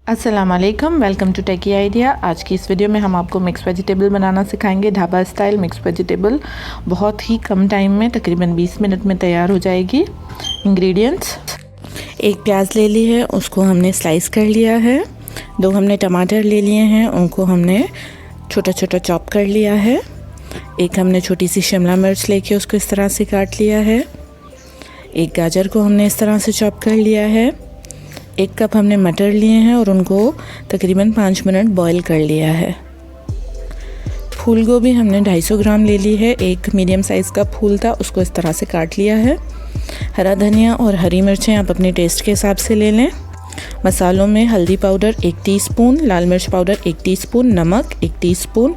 अस्सलाम वालेकुम, welcome to techy idea. आज की इस वीडियो में हम आपको मिक्स वेजिटेबल बनाना सिखाएंगे। ढाबा स्टाइल मिक्स वेजिटेबल बहुत ही कम टाइम में तकरीबन 20 मिनट में तैयार हो जाएगी। इंग्रेडिएंट्स: एक प्याज ले ली है, उसको हमने स्लाइस कर लिया है। 2 हमने टमाटर ले लिए हैं, उनको हमने छोटा छोटा चॉप कर लिया है। एक हमने छोटी सी शिमला मिर्च लेके उसको इस तरह से काट लिया है। एक गाजर को हमने इस तरह से चॉप कर लिया है। 1 कप हमने मटर लिए हैं और उनको तकरीबन 5 मिनट बॉईल कर लिया है। फूल गोभी हमने 250 ग्राम ले ली है। एक मीडियम साइज़ का फूल था, उसको इस तरह से काट लिया है। हरा धनिया और हरी मिर्चें आप अपने टेस्ट के हिसाब से ले लें। मसालों में हल्दी पाउडर 1 टीस्पून, लाल मिर्च पाउडर 1 टीस्पून, नमक 1 टीस्पून,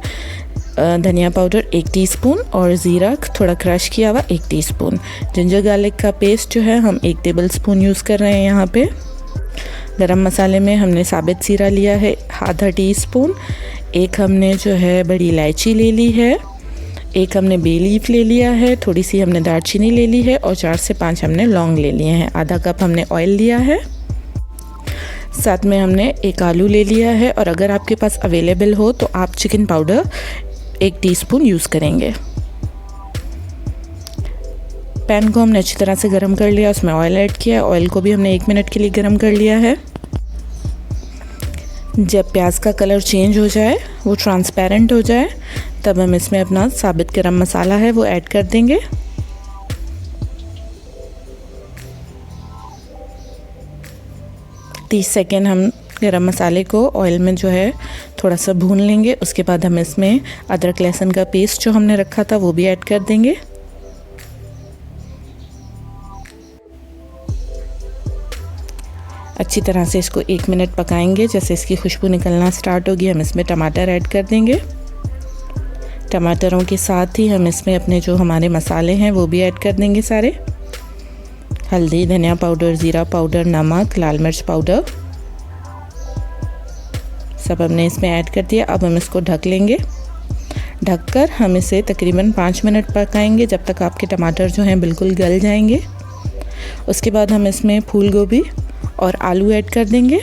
धनिया पाउडर 1 टीस्पून और ज़ीरा थोड़ा क्रश किया हुआ 1 टीस्पून। जिंजर गार्लिक का पेस्ट जो है हम 1 टेबल स्पून यूज़ कर रहे हैं यहाँ पे। गरम मसाले में हमने साबित जीरा लिया है आधा टीस्पून। एक हमने जो है बड़ी इलायची ले ली है। एक हमने बे लीफ ले लिया है। थोड़ी सी हमने दालचीनी ले ली है और 4 से 5 हमने लौंग ले लिए हैं। आधा कप हमने ऑयल लिया है। साथ में हमने एक आलू ले लिया है और अगर आपके पास अवेलेबल हो तो आप चिकन पाउडर 1 टीस्पून यूज़ करेंगे। पैन को हमने अच्छी तरह से गर्म कर लिया, उसमें ऑयल ऐड किया। ऑयल को भी हमने 1 मिनट के लिए गर्म कर लिया है। जब प्याज का कलर चेंज हो जाए, वो ट्रांसपेरेंट हो जाए, तब हम इसमें अपना साबित गरम मसाला है वो ऐड कर देंगे। तीस सेकेंड हम गरम मसाले को ऑयल में जो है थोड़ा सा भून लेंगे। उसके बाद हम इसमें अदरक लहसुन का पेस्ट जो हमने रखा था वो भी ऐड कर देंगे। अच्छी तरह से इसको 1 मिनट पकाएंगे। जैसे इसकी खुशबू निकलना स्टार्ट होगी, हम इसमें टमाटर ऐड कर देंगे। टमाटरों के साथ ही हम इसमें अपने जो हमारे मसाले हैं वो भी ऐड कर देंगे सारे। हल्दी, धनिया पाउडर, ज़ीरा पाउडर, नमक, लाल मिर्च पाउडर सब हमने इसमें ऐड कर दिया। अब हम इसको ढक लेंगे। ढककर हम इसे तकरीबन 5 मिनट पकाएंगे, जब तक आपके टमाटर जो हैं बिल्कुल गल जाएंगे। उसके बाद हम इसमें फूल गोभी और आलू ऐड कर देंगे।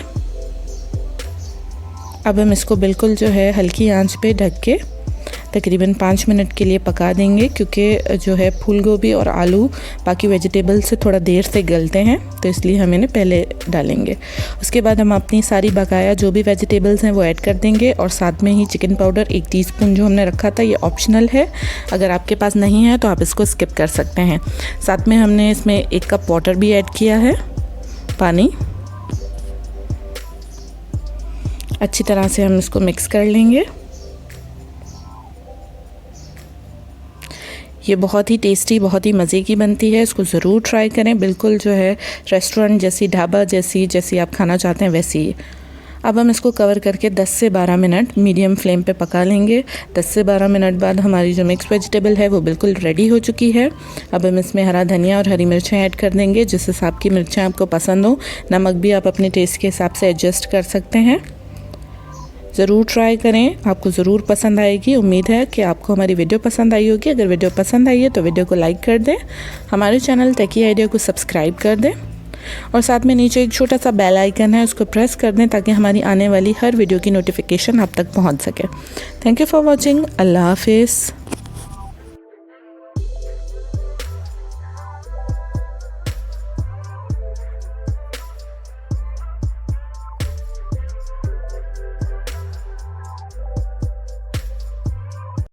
अब हम इसको बिल्कुल जो है हल्की आंच पे ढक के तकरीबन 5 मिनट के लिए पका देंगे, क्योंकि जो है फूल गोभी और आलू बाकी वेजिटेबल से थोड़ा देर से गलते हैं, तो इसलिए हम इन्हें पहले डालेंगे। उसके बाद हम अपनी सारी बकाया जो भी वेजिटेबल्स हैं वो ऐड कर देंगे और साथ में ही चिकन पाउडर 1 टीस्पून जो हमने रखा था, ये ऑप्शनल है, अगर आपके पास नहीं है तो आप इसको स्किप कर सकते हैं। साथ में हमने इसमें 1 कप वाटर भी ऐड किया है, पानी। अच्छी तरह से हम इसको मिक्स कर लेंगे। ये बहुत ही टेस्टी, बहुत ही मज़े की बनती है, इसको ज़रूर ट्राई करें। बिल्कुल जो है रेस्टोरेंट जैसी, ढाबा जैसी आप खाना चाहते हैं वैसी। अब हम इसको कवर करके 10 से 12 मिनट मीडियम फ्लेम पे पका लेंगे। 10 से 12 मिनट बाद हमारी जो मिक्स वेजिटेबल है वो बिल्कुल रेडी हो चुकी है। अब हम इसमें हरा धनिया और हरी मिर्चें ऐड कर देंगे, जिस हिसाब की मिर्चें आपको पसंद हो। नमक भी आप अपने टेस्ट के हिसाब से एडजस्ट कर सकते हैं। ज़रूर ट्राई करें, आपको ज़रूर पसंद आएगी। उम्मीद है कि आपको हमारी वीडियो पसंद आई होगी। अगर वीडियो पसंद आई है तो वीडियो को लाइक कर दें, हमारे चैनल टेकी आइडिया को सब्सक्राइब कर दें और साथ में नीचे एक छोटा सा बेल आइकन है, उसको प्रेस कर दें ताकि हमारी आने वाली हर वीडियो की नोटिफिकेशन आप तक पहुंच सके। Thank you for watching. अल्लाह हाफिज़।